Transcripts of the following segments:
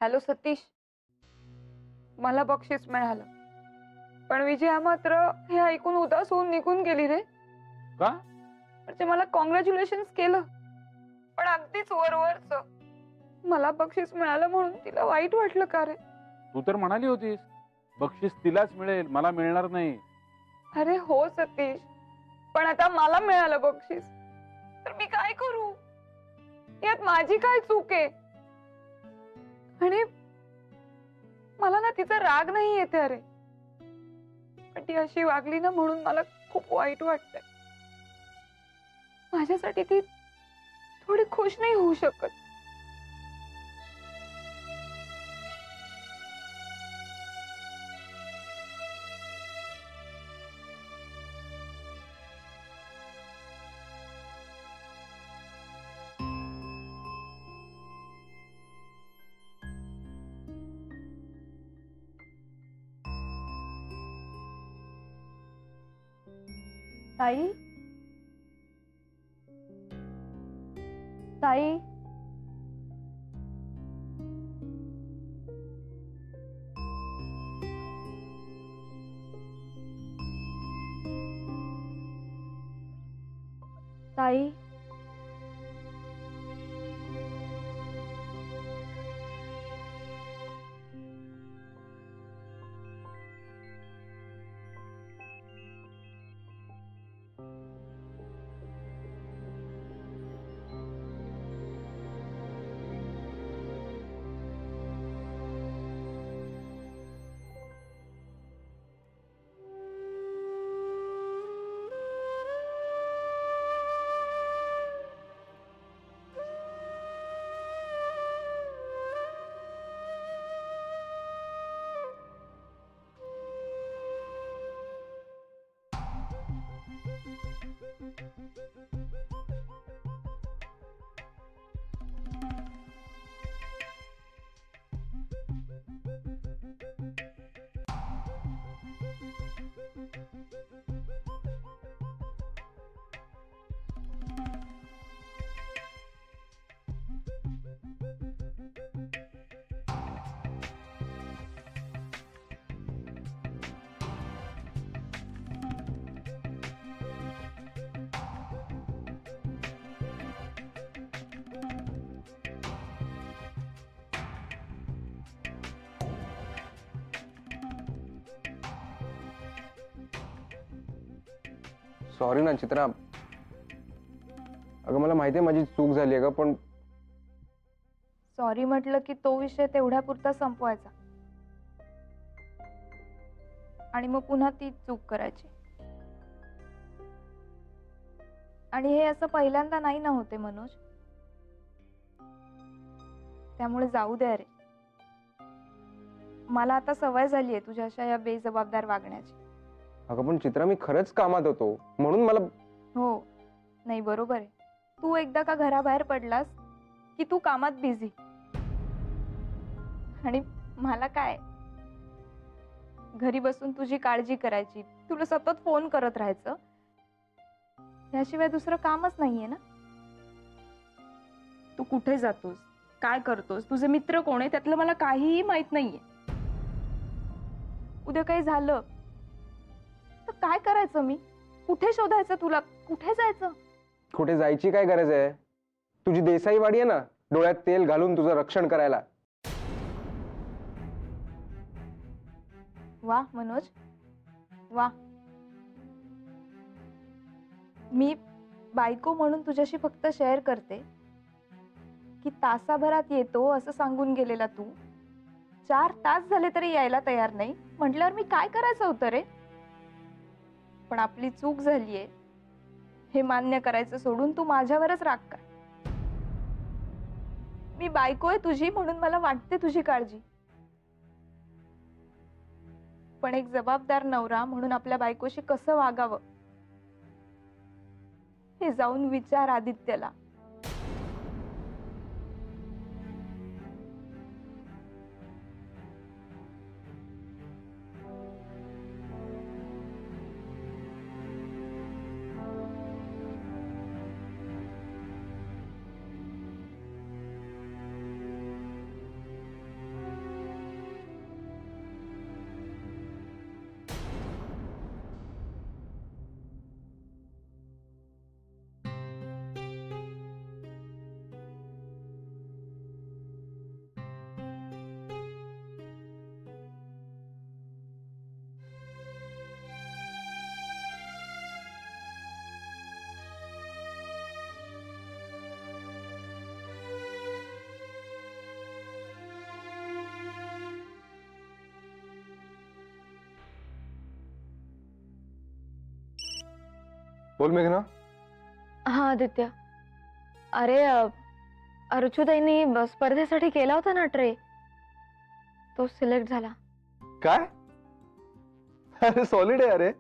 Hello Satish, मला बक्षीस मिळालं, पण विजया मात्र हे ऐकून उदास होऊन निघून गेली रे. का? म्हणजे मला कॉंग्रॅच्युलेशन केलं, पण अगदीच वरवरच. मला बक्षीस मिळालं म्हणून तिला वाईट वाटलं का रे? तू तर म्हणाली होतीस बक्षीस तिलाच मिळेल, मला मिळणार नाही. अरे हो सतीश, पण आता मला मिळालं बक्षीस, तर मी काय करू? यात माझी काय चूक आहे? आणि मला ना तिचा राग नाही येते अरे, पण ती अशी वागली ना म्हणून मला खूप वाईट वाटतंय. माझ्यासाठी ती थोडी खुश नाही होऊ शकत? ताई, ताई, ताई, सॉरी ना चित्रा, अगं मला माहिती आहे माझी चूक झाली आहे ग, पण सॉरी म्हटलं की तो विषय तेवढ्या पुरता संपवायचा आणि मग पुन्हा तीच चूक करायची. आणि हे असं पहिल्यांदा नाही ना होते मनोज, त्यामुळे जाऊ दे रे. मला आता सवय झाली आहे तुझ्या अशा या बेजबाबदार वागण्याची. अगं पण चित्रा मी खरंच कामात होतो म्हणून मला. हो, नाही बरोबर आहे. तू एकदा का घराबाहेर पडलास की तू कामात बिझी, आणि मला काय, घरी बसून तुझी काळजी करायची, तुला सतत फोन करत राहायचं, याशिवाय दुसरं कामच नाहीये ना. तू कुठे जातोस, काय करतोस, तुझे मित्र कोण आहे, त्यातलं मला काहीही माहित नाहीये. उद्या काही झालं तर काय करायचं मी? कुठे शोधायचं तुला? कुठे जायचं? कुठे जायची काय गरज आहे? तुझी देसाईवाडी आहे ना, डोळ्यात तेल घालून तुझं रक्षण करायला. वा मनोज, वा. मी बायको म्हणून तुझ्याशी फक्त शेअर करते की तासाभरात येतो असं सांगून गेलेला तू 4 तास झाले तरी यायला तयार नाही म्हटल्यावर मी काय करायचं होतं रे? पण आपली चूक झालीये हे मान्य करायचं सोडून तू माझ्यावरच राग का? मी बायको आहे तुझी म्हणून मला वाटते तुझी काळजी, पण एक जबाबदार नवरा म्हणून आपल्या बायकोशी कसं वागावं हे जाऊन विचार आदित्यला. बोल मेघना. हा आदित्य, अरे अर्चूताईंनी स्पर्धेसाठी केला होता ना ट्रे, तो सिलेक्ट झाला. काय? अरे सॉलिड आहे अरे.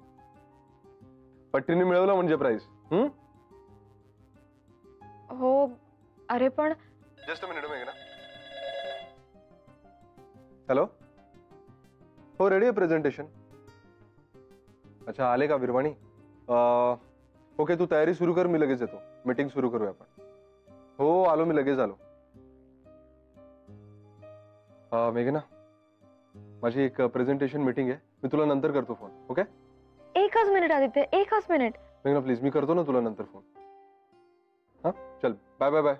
पट्टीने मिळवलं म्हणजे प्राइस. हो, अरे पण जस्ट अ मिनिट मेघना. हॅलो. हो रेडी आहे प्रेझेंटेशन. अच्छा आले का विरवाणी? ओके तू तयारी सुरू कर, मी लगेच येतो. मीटिंग सुरू करूया आपण. हो आलो मी, लगेच आलो. मेघना, माझी एक प्रेझेंटेशन मीटिंग आहे, मी तुला नंतर करतो फोन. ओके? एकच मिनिट आदित्य, एकच मिनिट. मेघना प्लीज, मी करतो ना तुला नंतर फोन. हा चल, बाय बाय बाय.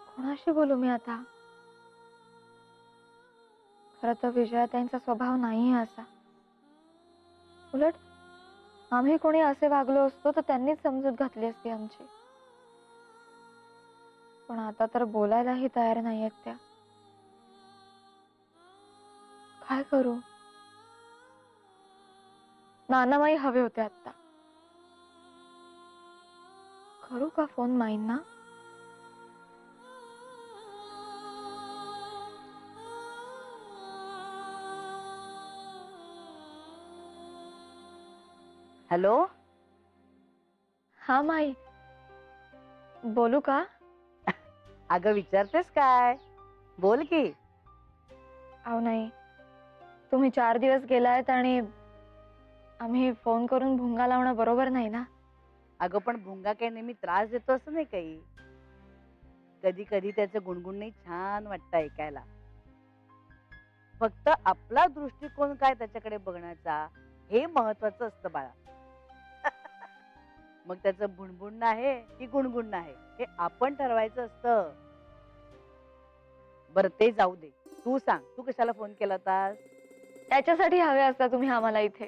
कोणाशी बोलू मी आता? खरं तर विजयाताईंचा स्वभाव नाही असा. उलट आम्ही कोणी असे वागलो असतो तर त्यांनीच समजूत घातली असती आमची. पण आता तर बोलायलाही तयार नाहीयेत त्या. काय करू? नानामाई हवे होते आता. करू का फोन माईंना? हॅलो. हा माई, बोलू का? अगं विचारतेस काय? बोल की. अहो नाही, तुम्ही 4 दिवस गेलायत आणि आम्ही फोन करून भुंगा लावणं बरोबर नाही ना. अगं पण भुंगा काही नेहमी त्रास देतो असं नाही काही. कधी कधी त्याचं गुणगुणही छान वाटतं ऐकायला. फक्त आपला दृष्टिकोन काय त्याच्याकडे बघण्याचा हे महत्वाचं असतं बाळा. मग त्याचं भुणभुण आहे की गुणगुण आहे हे आपण ठरवायचं असतं. बरं ते जाऊ दे, तू सांग तू कशाला फोन केला होतास? त्याच्यासाठी हवे असता तुम्ही आम्हाला इथे.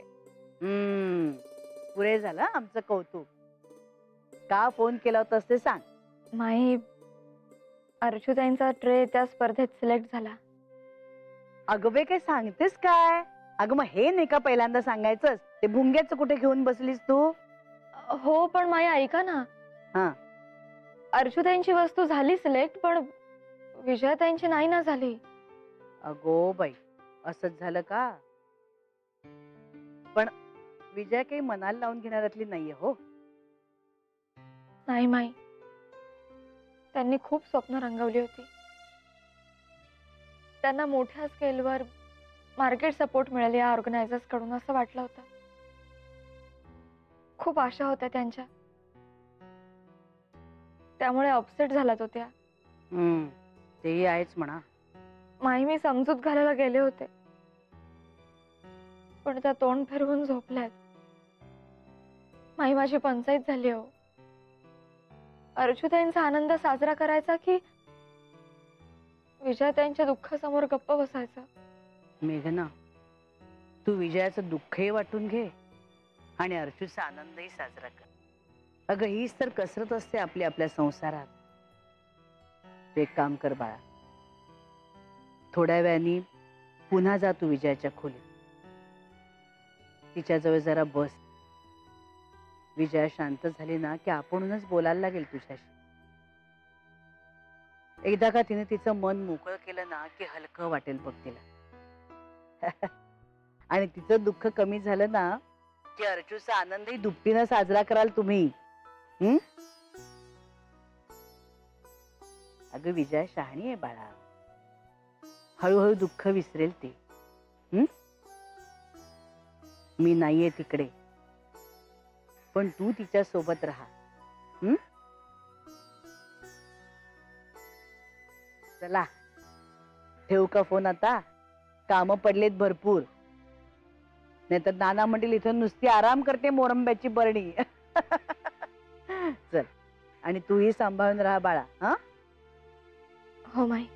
पुरे झालं आमचं कौतुक. का फोन केला होतास ते सांग. माई, अर्चूताईंचा ट्रे त्या स्पर्धेत सिलेक्ट झाला. अगं बे काय सांगतेस काय? अगं मग हे नाही का पहिल्यांदा सांगायचंस? ते भुंग्याचं कुठे घेऊन बसलीस तू? हो पण माई ऐका ना. हा. अर्चूताईंची वस्तू झाली सिलेक्ट, पण विजयाताईंची नाही ना झाली. अगो बाई, असंच झालं का? पण विजय काही मनाला लावून घेणाऱ्यातली नाहीये हो. नाही माई, त्यांनी खूप स्वप्न रंगवली होती. त्यांना मोठ्या स्केलवर मार्केट सपोर्ट मिळेल या ऑर्गनायझर्स कडून असं वाटलं होतं. खूप आशा होत्या त्यांच्या, त्यामुळे अपसेट झाल्यात होत्या. तेही आहेच म्हणा. माई, मी समजूत घालायला गेले होते, पण त्या तोंड फिरवून झोपल्यात. माई, माझी पंचायत झाली हो. अर्चूताईंचा आनंद साजरा करायचा की विजयाताईंच्या दुःखासमोर गप्प बसायचं? मेघना, तू विजयाचं दुःखही वाटून घे आणि अर्चूचा आनंदही साजरा कर. अगं हीच तर कसरत असते आपली आपल्या संसारात. तू एक काम कर बाळा, थोड्या वेळाने पुन्हा जा तू विजयाच्या खोलीत. तिच्याजवळ जरा बस. विजया शांत झाली ना की आपणच बोलायला लागेल तुझ्याशी. एकदा का तिने तिचं मन मोकळं केलं ना की हलकं वाटेल बघ तिला. आणि तिचं दुःख कमी झालं ना की अर्चूचा आनंदही दुपटीनं साजरा कराल तुम्ही. अगं विजया शहाणी आहे बाळा, हळूहळू दुःख विसरेल ती. मी नाहीये तिकडे, पण तू तिच्या सोबत राहा. चला ठेवू का फोन आता? कामं पडलेत भरपूर. नाहीतर नाना म्हणतील इथं नुसती आराम करते मोरंब्याची बरणी. चल, आणि तूही सांभाळून राहा बाळा. हा. हो माई.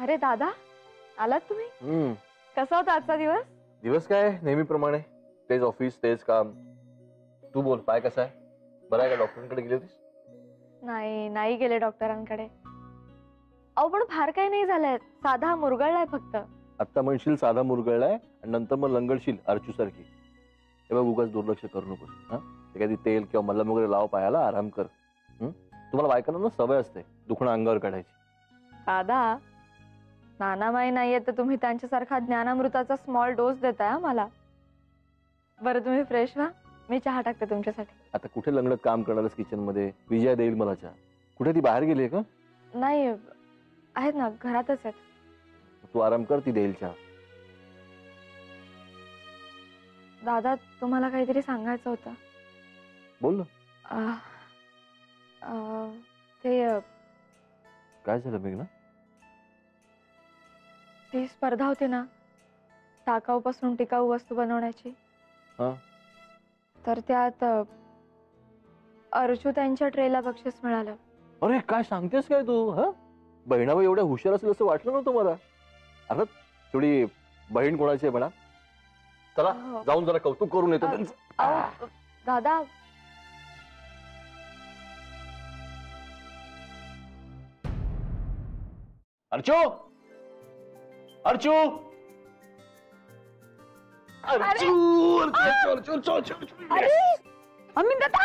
अरे दादा, आलात तुम्ही? कसा होता आजचा दिवस? दिवस काय नेहमीप्रमाणे, तेच ऑफिस तेच काम. तू बोल, पाय कसा आहे? बरं आहे का? डॉक्टरांकडे गेली होतीस? नाही गेले डॉक्टरांकडे. अहो पण फार काही नाही झालंय, साधा मुरगळलाय फक्त. आत्ता म्हणशील साधा मुरगळलाय आणि नंतर मग लंगडशील अर्चू सारखी. हे बघ, उगाच दुर्लक्ष करू नकोस. हा, एखादी तेल किंवा मलम वगैरे लाव पायाला, आराम कर. तुम्हाला बायकांना ना सवय असते दुखणं अंगावर काढायची. दादा, नानामाई नाहीये तर तुम्ही त्यांच्यासारखा ज्ञानामृताचा स्मॉल डोस देताय मला. बरं तुम्ही फ्रेश व्हा, मी चहा टाकते तुमच्यासाठी. आता कुठे लंगडत काम करणारच किचन मध्ये? विजया देईल मला चहा. कुठे ती बाहेर गेली का? नाही, आहेत ना, घरातच आहेत. तू आराम कर, ती देईल चहा. दादा, तुम्हाला काहीतरी सांगायचं होतं. बोल ना. ते काय झालं मेघना? ती स्पर्धा होती ना, टाकाऊपासून टिकाऊ वस्तू बनवण्याची. हा. तर त्यात अर्जू त्यांच्या ट्रेला बक्षीस मिळालं. अरे काय सांगतेस काय तू? हा, बहिणाबाई एवढ्या हुशार असेल असं वाटलं नव्हतं मला. अर्थात थोडी बहीण कोणाची आहे म्हणा. चला हो. जाऊन जरा कौतुक करून येतो त्यांचं. अहो, दादा, अर्चू, अर्चू, अर्चू, अर्चू, अर्चू, अर्चू, अर्चू. अमित दादा!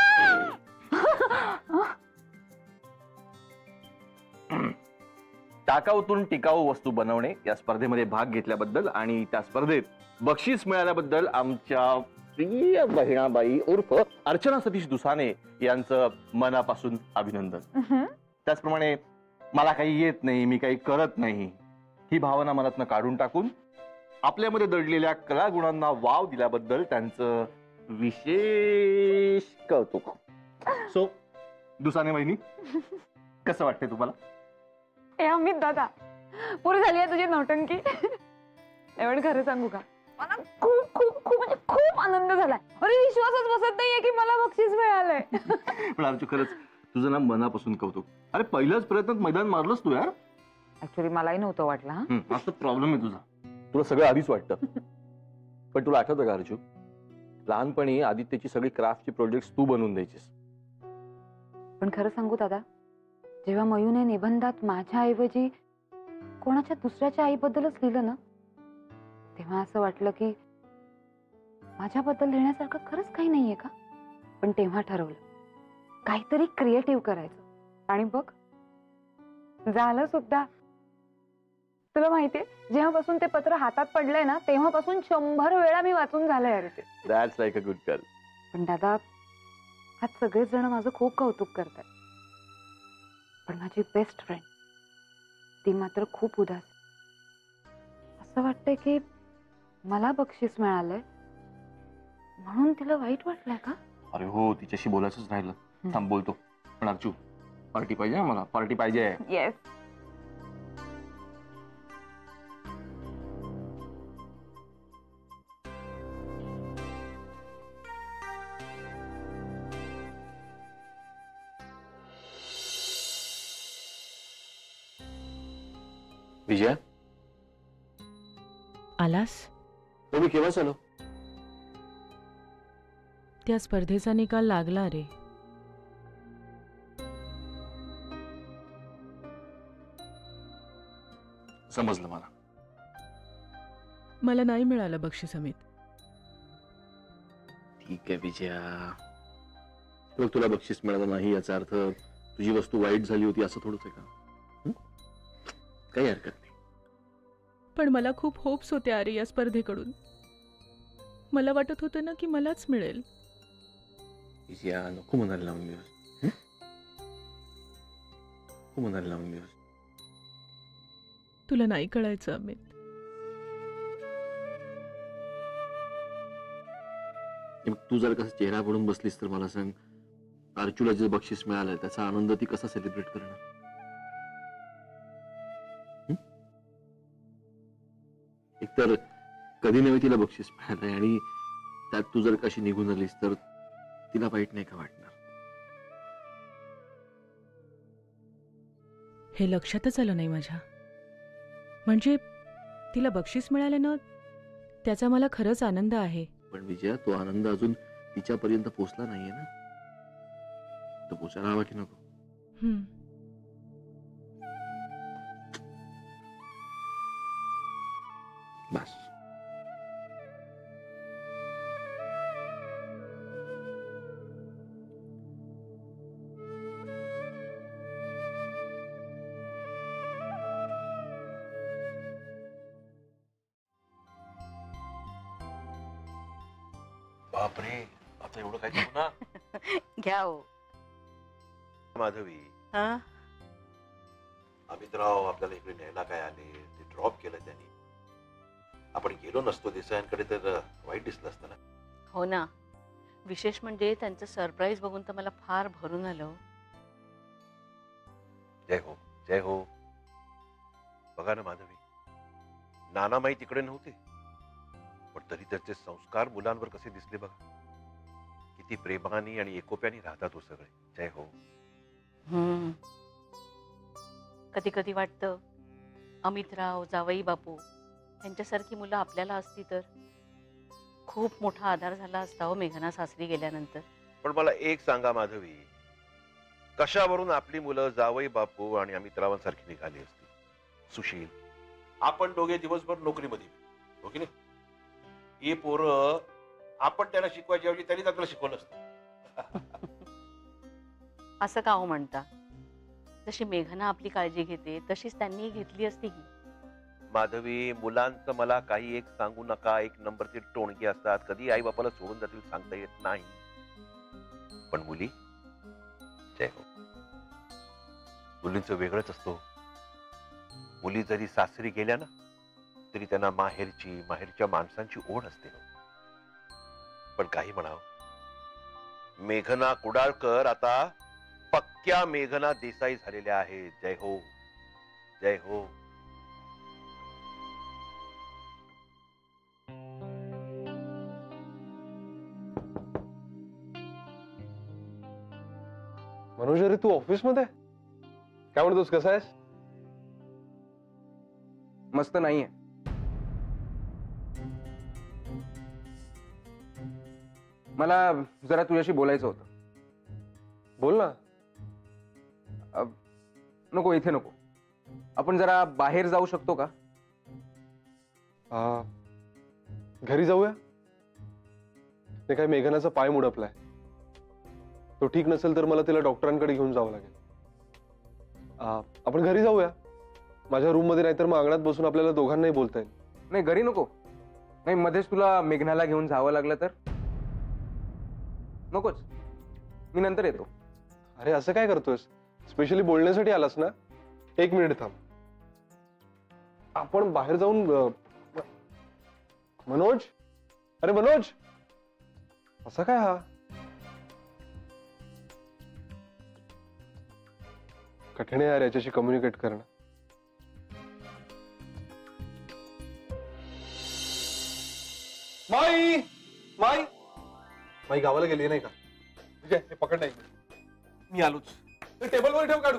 टाकाऊतून टिकाऊ वस्तू बनवणे या स्पर्धेमध्ये भाग घेतल्याबद्दल आणि त्या स्पर्धेत बक्षीस मिळाल्याबद्दल आमच्या प्रिय बहिणाबाई उर्फ अर्चना सतीश दुसाने यांचं मनापासून अभिनंदन. त्याचप्रमाणे मला काही येत नाही, मी काही करत नाही, ही भावना मनातनं काढून टाकून आपल्यामध्ये दडलेल्या कलागुणांना वाव दिल्याबद्दल त्यांचं विशेष कौतुक. सो दुसाने बहिणी, कसं वाटतंय तुम्हाला? ए अमित दादा, पुरी झाली आहे तुझी नौटंकी. एवढं खरं सांगू का, मला खूप खूप खूप म्हणजे खूप आनंद झालाय. अरे विश्वासच बसत नाहीये की मला बक्षीस मिळालंय. पण अर्चू, खरंच तुझं ना मनापासून कौतुक. अरे पहिल्याच प्रयत्नात मैदान मारलंस तू यार. ऍक्च्युली मलाही नव्हतं वाटलं. हा, असं प्रॉब्लेम आहे तुझा, तुला सगळं आधीच वाटतं. पण तुला आठवतं का अर्चू, लहानपणी आदित्यची सगळी क्राफ्टची प्रोजेक्ट तू बनवून द्यायचीस. पण खरं सांगू दादा, जेव्हा मयूने निबंधात माझ्या ऐवजी कोणाच्या दुसऱ्याच्या आईबद्दलच लिहिलं ना, तेव्हा असं वाटलं की माझ्याबद्दल लिहिण्यासारखं खरंच काही नाहीये का. पण तेव्हा ठरवलं काहीतरी क्रिएटिव्ह करायचं, आणि बघ झालं सुद्धा. तुला माहितीये, जेव्हापासून ते पत्र हातात पडलंय ना, तेव्हापासून 100 वेळा मी वाचून झालंय. अरे ते that's like a good girl. पण दादा, आज सगळेच जण माझं खूप कौतुक करतात, पण माझी बेस्ट फ्रेंड ती मात्र खूप उदास. असं वाटतंय की मला बक्षीस मिळालंय म्हणून तिला वाईट वाटलंय का. अरे हो, तिच्याशी बोलायचंच राहिलं. थांब बोलतो. पण अर्चू, पार्टी पाहिजे ना मला, पार्टी पाहिजे. येस. विजया, आलास? मी केव्हाच आलो. त्या स्पर्धेचा निकाल लागला रे. समजलं मला. मला नाही मिळालं बक्षीस अमित. ठीक आहे विजया, बघ तुला बक्षीस मिळालं नाही याचा अर्थ तुझी वस्तू वाईट झाली होती असं थोडंच आहे का? काही हरकत नाही. पण मला खूप होप्स होते अरे या स्पर्धेकडून. मला वाटत होतं ना की मलाच मिळेल. विजया, नको म्हणायला लावून दिवस, नको म्हणायला लावून दिवस. तुला नाही कळायचं अमित. मग तू जर कसं चेहरा पडून बसलीस तर मला सांग, अर्चूला जे बक्षीस मिळालंय त्याचा आनंद ती कसा सेलिब्रेट करणार? एकतर कधी नव्हे तिला बक्षीस मिळालंय आणि त्यात तू जर कशी निघून आलीस तर तिला वाईट नाही का वाटणार? हे लक्षातच आलं नाही माझ्या. म्हणजे तिला बक्षीस मिळाल्यानं त्याचा मला खरंच आनंद आहे. पण विजया, तो आनंद अजून तिच्यापर्यंत पोहोचला नाहीये ना, तो पोचायला हवा की नको? हं. बस. बापरे, आता एवढं काय करू ना. घ्या हो. माधवी, हा? अमितराव आपल्याला इकडे न्यायला काय आले, ते ड्रॉप केलं त्यांनी. आपण गेलो नसतो देसायांकडे तर वाईट दिसलं असतं ना. हो ना. विशेष म्हणजे त्यांचं सरप्राईज बघून तर मला फार भरून आलं हो. जय हो, जय हो. बघा ना माधवी, नानामाई तिकडे नव्हते, पण तरी त्याचे संस्कार मुलांवर कसे दिसले बघा. किती प्रेमाने आणि एकोप्याने राहतात हो सगळे. जय हो. कधी कधी वाटतं अमितराव, जावई बापू यांच्यासारखी मुलं आपल्याला असती तर खूप मोठा आधार झाला असता हो मेघना सासरी गेल्यानंतर. पण मला एक सांगा माधवी, कशावरून आपली मुलं जावई बापू आणि अमितरावांसारखी निघाली असती? सुशील, आपण दोघे दिवसभर नोकरीमध्ये, हो की नाही? ही पोरं आपण त्यांना शिकवायची ऐवजी त्यांनी आपल्याला शिकवलं असतं. असं का हो म्हणता? जशी मेघना आपली काळजी घेते तशीच त्यांनी घेतली असती की. माधवी, मुलांचं मला काही एक सांगू नका. एक नंबरचे टोणके असतात, कधी आई बापाला सोडून जातील सांगता येत नाही. पण मुली, जय हो, मुलींचं वेगळंच असतो. मुली जरी सासरी गेल्या ना तरी त्यांना माहेरच्या माणसांची ओढ असते. पण काही म्हणाव, मेघना कुडाळकर आता पक्क्या मेघना देसाई झालेल्या आहेत. जय हो, जय हो. मनोज, अरे तू ऑफिस मध्ये काय म्हणतोस, कसा आहेस? मस्त नाहीये. मला जरा तुझ्याशी बोलायचं होतं. बोल ना. नको, इथे नको. आपण जरा बाहेर जाऊ शकतो का? घरी जाऊया. ते काय मेघनाचा पाय मुडपलाय, तो ठीक नसेल तर मला तिला डॉक्टरांकडे घेऊन जावं लागेल. आपण घरी जाऊया, माझ्या रूम मध्ये, नाहीतर मग अंगणात बसून आपल्याला दोघांनाही बोलता येईल. नाही, घरी नको. नाही, मध्येच तुला मेघनाला घेऊन जावं लागलं तर? नकोच, मी नंतर येतो. अरे असं काय करतोयस? स्पेशली बोलण्यासाठी आलास ना? एक मिनिट थांब. आपण बाहेर जाऊन मनोज, अरे मनोज, असं काय हा? कठीण आहे यार याच्याशी कम्युनिकेट करणं. माई माई माई गावाला गेली नाही का? हे पकड नाही. मी आलोच. टेबलवर ठेव काढू.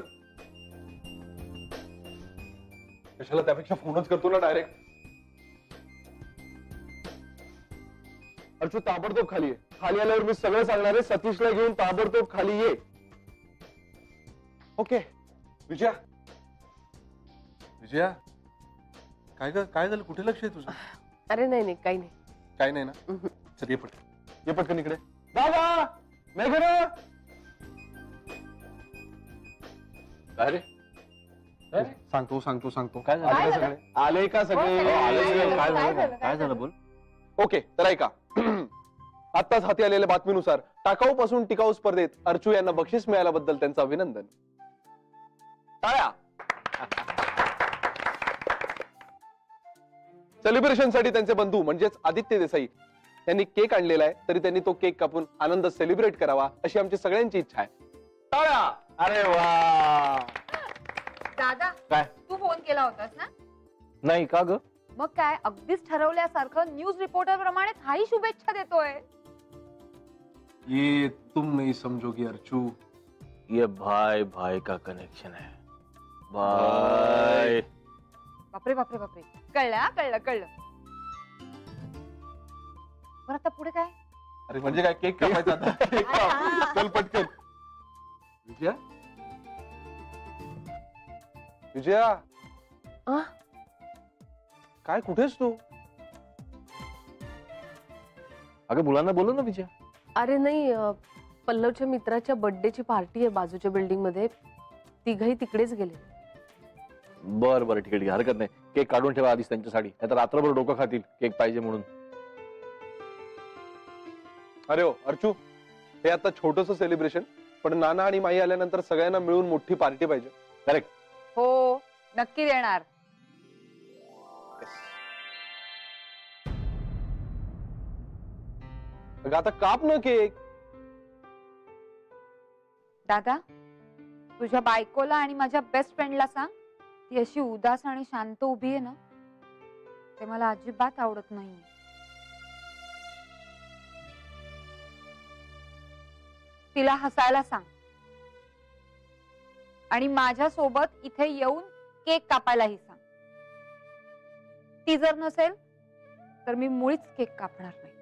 कशाला, त्यापेक्षा फोनच करतो ना डायरेक्ट. अर्चू, ताबडतोब खाली ये. खाली आल्यावर मी सगळं सांगणार आहे. सतीशला घेऊन ताबडतोब खाली ये. ओके. विजया, विजया, काय झालं? कुठे लक्ष आहे तुझं? अरे नाही, काही नाही. काय नाही ना? चल ये पटकन, ये पटकन इकडे. दादा, मेघना. अरे सांगतो. काय झालं? आले का सगळे? आले का सगळे? आले सगळे. काय झालं बोल. ओके, तर ऐका. आत्ताच हाती आलेल्या बातमीनुसार टाकाऊ पासून टिकाऊ स्पर्धेत अर्चू यांना बक्षीस मिळाल्याबद्दल त्यांचं अभिनंदन. टाळ्या. सेलिब्रेशन साठी त्यांचे बंधू म्हणजेच आदित्य देसाई यांनी केक आणलेला आहे, तरी त्यांनी तो केक कापून आनंद सेलिब्रेट करावा अशी आमची सगळ्यांची इच्छा आहे. टाळ्या. अरे वा. दादा, काय? तू फोन केला होतास ना? नाही का ग? मग काय, अगदीच ठरवल्यासारखं न्यूज रिपोर्टर प्रमाणे हाही शुभेच्छा देतोय. ये तुम नहीं समझोगी अर्चू. ये भाई भाई का कनेक्शन है. भाई बापरे बापरे बापरे, कळलं हा, कळलं कळलं. बरं आता पुढे काय? अरे म्हणजे काय, केक कापायचा आता? केक काप. चल पटकन. विजया, विजया, आ? काय कुठेस तू? अगं मुलांना बोलव ना विजय. अरे नाही, पल्लवच्या मित्राच्या बर्थडेची पार्टी आहे बाजूच्या बिल्डिंग मध्ये. तिघही तिकडेच गेले. बर बर ठीक आहे हरकत नाही. केक काढून ठेवा आधीच त्यांच्यासाठी, नाहीतर रात्रभर डोकं खातील केक पाहिजे म्हणून. अरे हो अर्चू, हे आता छोटस सेलिब्रेशन, पण नाना आणि माई आल्यानंतर सगळ्यांना मिळून मोठी पार्टी पाहिजे. करेक्ट. हो नक्की देणार. अगं आता काप ना केक. दादा, तुझ्या बायकोला आणि माझ्या बेस्ट फ्रेंडला सांग, ती अशी उदास आणि शांत उभी आहे ना, ते मला अजिबात आवडत नाही. तिला हसायला सांग आणि माझ्या सोबत इथे येऊन केक कापायलाही सांग. ती जर नसेल तर मी मुळीच केक कापणार नाही.